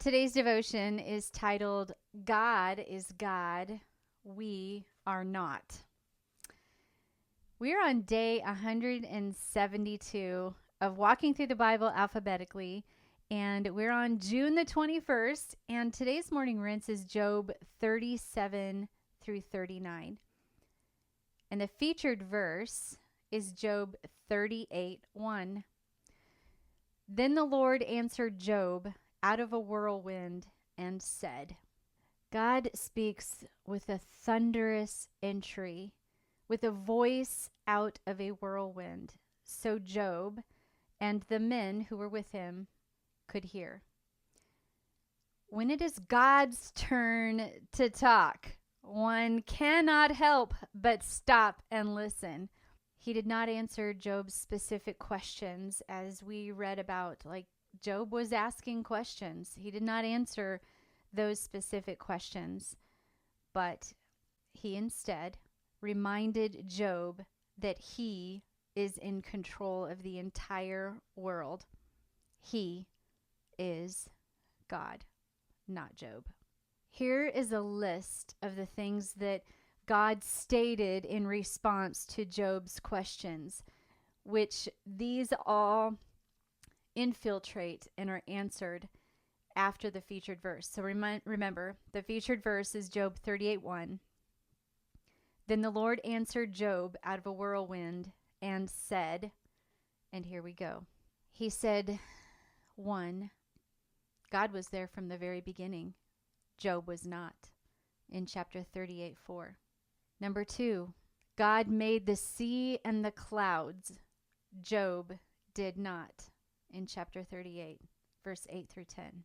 Today's devotion is titled, God is God, We Are Not. We're on day 172 of walking through the Bible alphabetically, and we're on June the 21st, and today's morning rinse is Job 37 through 39. And the featured verse is Job 38:1. Then the Lord answered Job out of a whirlwind and said. God speaks with a thunderous entry, with a voice out of a whirlwind, so Job and the men who were with him could hear. When it is God's turn to talk, one cannot help but stop and listen. He did not answer Job's specific questions as we read about, like Job was asking questions. He did not answer those specific questions, but he instead reminded Job that he is in control of the entire world. He is God, not Job. Here is a list of the things that God stated in response to Job's questions, which these all infiltrate and are answered after the featured verse. So remember, the featured verse is Job 38:1. Then the Lord answered Job out of a whirlwind and said, and here we go. He said, 1, God was there from the very beginning. Job was not, in chapter 38:4. Number 2, God made the sea and the clouds. Job did not, in chapter 38, verse 8 through 10.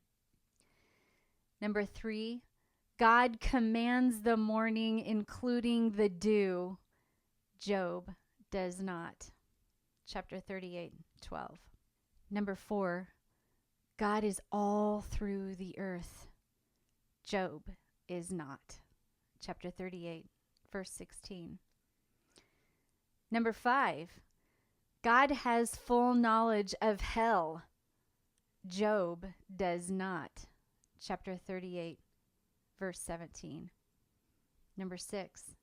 Number 3, God commands the morning, including the dew. Job does not. Chapter 38:12. Number 4, God is all through the earth. Job is not. Chapter 38, verse 16. Number 5, God has full knowledge of hell. Job does not. Chapter 38, verse 17. Number 6,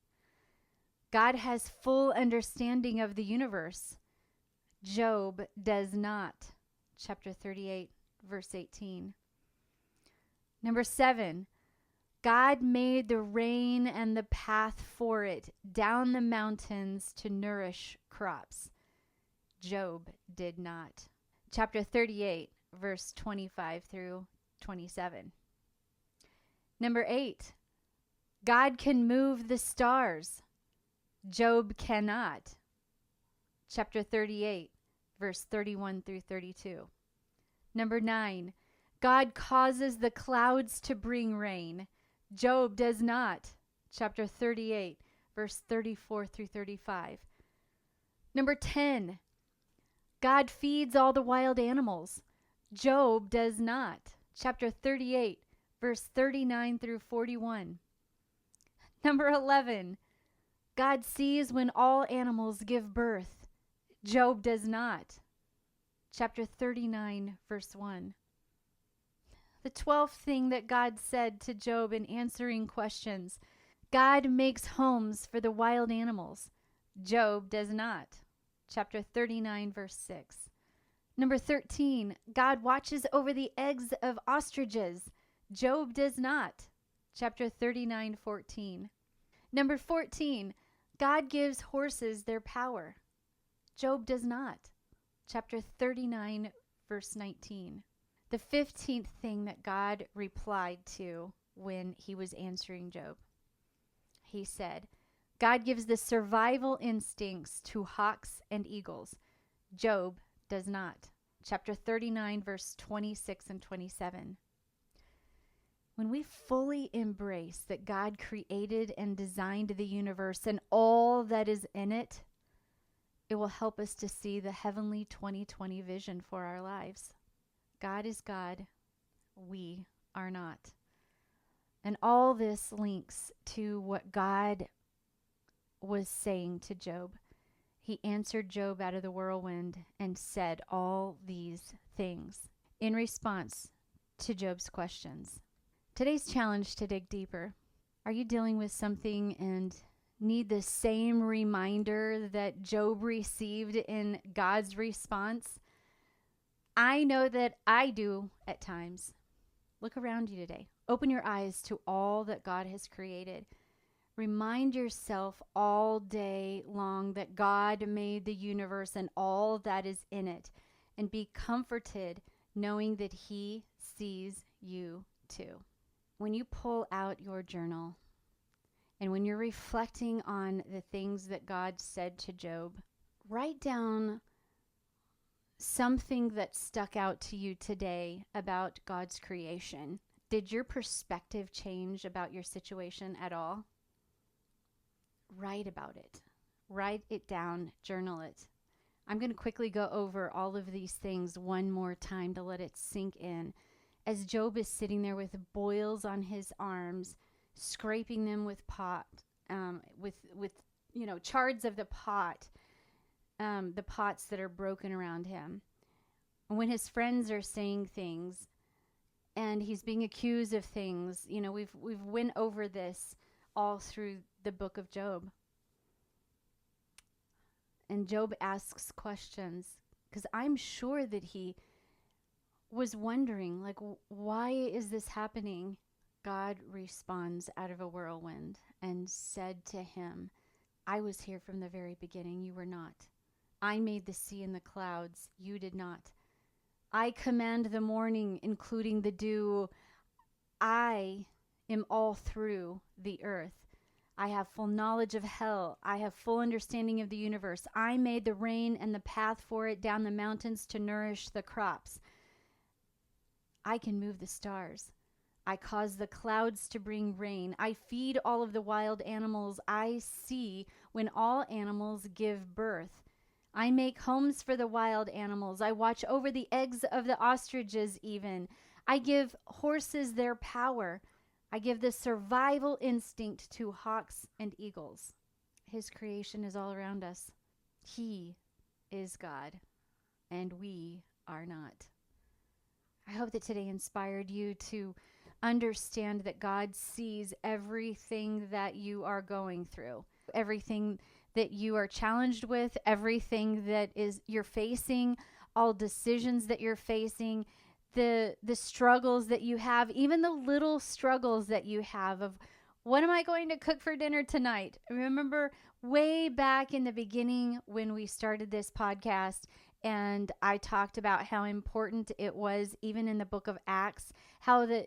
God has full understanding of the universe. Job does not. Chapter 38, verse 18. Number 7, God made the rain and the path for it down the mountains to nourish crops. Job did not. Chapter 38, verse 25 through 27. Number 8, God can move the stars. Job cannot. Chapter 38, verse 31 through 32. Number 9, God causes the clouds to bring rain. Job does not. Chapter 38, verse 34 through 35. Number 10, God feeds all the wild animals. Job does not. Chapter 38, verse 39 through 41. Number 11, God sees when all animals give birth. Job does not. Chapter 39, verse 1. The 12th thing that God said to Job in answering questions, God makes homes for the wild animals. Job does not. Chapter 39, verse 6. Number 13, God watches over the eggs of ostriches. Job does not. Chapter 39:14. Number 14, God gives horses their power. Job does not. Chapter 39, verse 19. The 15th thing that God replied to when he was answering Job. He said, God gives the survival instincts to hawks and eagles. Job does not. Chapter 39, verse 26 and 27. When we fully embrace that God created and designed the universe and all that is in it, it will help us to see the heavenly 2020 vision for our lives. God is God. We are not. And all this links to what God was saying to Job. He answered Job out of the whirlwind and said all these things in response to Job's questions. Today's challenge to dig deeper. Are you dealing with something and need the same reminder that Job received in God's response? I know that I do at times. Look around you today. Open your eyes to all that God has created. Remind yourself all day long that God made the universe and all that is in it, and be comforted knowing that He sees you too. When you pull out your journal and when you're reflecting on the things that God said to Job, write down something that stuck out to you today about God's creation. Did your perspective change about your situation at all? Write about it. Write it down. Journal it. I'm going to quickly go over all of these things one more time to let it sink in. As Job is sitting there with boils on his arms, scraping them with shards of the pots that are broken around him. When his friends are saying things and he's being accused of things, we've went over this all through the book of Job. And Job asks questions because I'm sure that he was wondering, why is this happening? God responds out of a whirlwind and said to him, I was here from the very beginning. You were not. I made the sea and the clouds. You did not. I command the morning, including the dew. I am all through the earth. I have full knowledge of hell. I have full understanding of the universe. I made the rain and the path for it down the mountains to nourish the crops. I can move the stars. I cause the clouds to bring rain. I feed all of the wild animals. I see when all animals give birth. I make homes for the wild animals. I watch over the eggs of the ostriches even. I give horses their power. I give the survival instinct to hawks and eagles. His creation is all around us. He is God, and we are not. I hope that today inspired you to understand that God sees everything that you are going through, everything that you are challenged with, everything that you're facing, all decisions that you're facing, the struggles that you have, even the little struggles that you have of what am I going to cook for dinner tonight? Remember way back in the beginning when we started this podcast and I talked about how important it was, even in the book of Acts, how the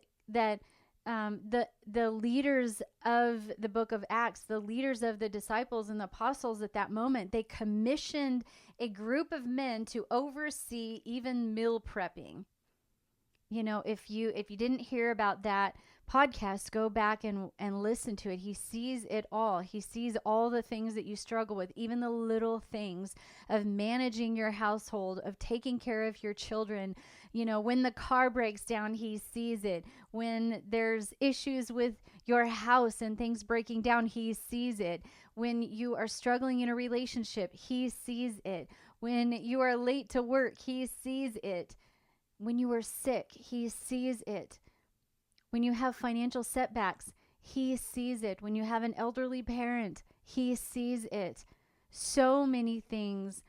leaders of the book of Acts, the leaders of the disciples and the apostles at that moment, they commissioned a group of men to oversee even meal prepping. If you didn't hear about that podcast, go back and listen to it. He sees it all. He sees all the things that you struggle with, even the little things of managing your household, of taking care of your children. When the car breaks down, he sees it. When there's issues with your house and things breaking down, he sees it. When you are struggling in a relationship, he sees it. When you are late to work, he sees it. When you are sick, he sees it. When you have financial setbacks, he sees it. When you have an elderly parent, he sees it. So many things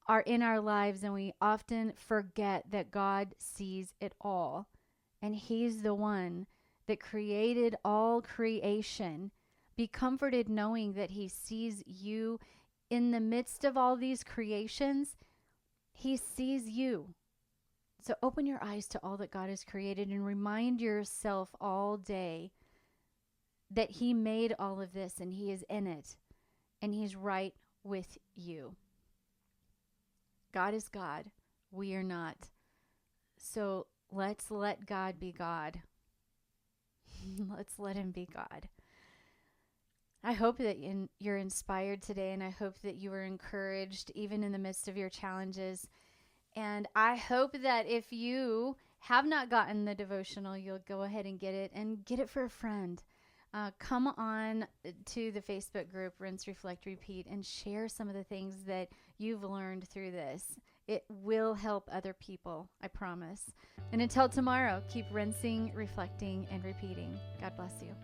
are in our lives, and we often forget that God sees it all. And he's the one that created all creation. Be comforted knowing that he sees you in the midst of all these creations. He sees you. So open your eyes to all that God has created and remind yourself all day that he made all of this and he is in it and he's right with you. God is God. We are not. So let's let God be God. Let's let him be God. I hope that you're inspired today, and I hope that you were encouraged even in the midst of your challenges. And I hope that if you have not gotten the devotional, you'll go ahead and get it for a friend. Come on to the Facebook group, Rinse, Reflect, Repeat, and share some of the things that you've learned through this. It will help other people, I promise. And until tomorrow, keep rinsing, reflecting, and repeating. God bless you.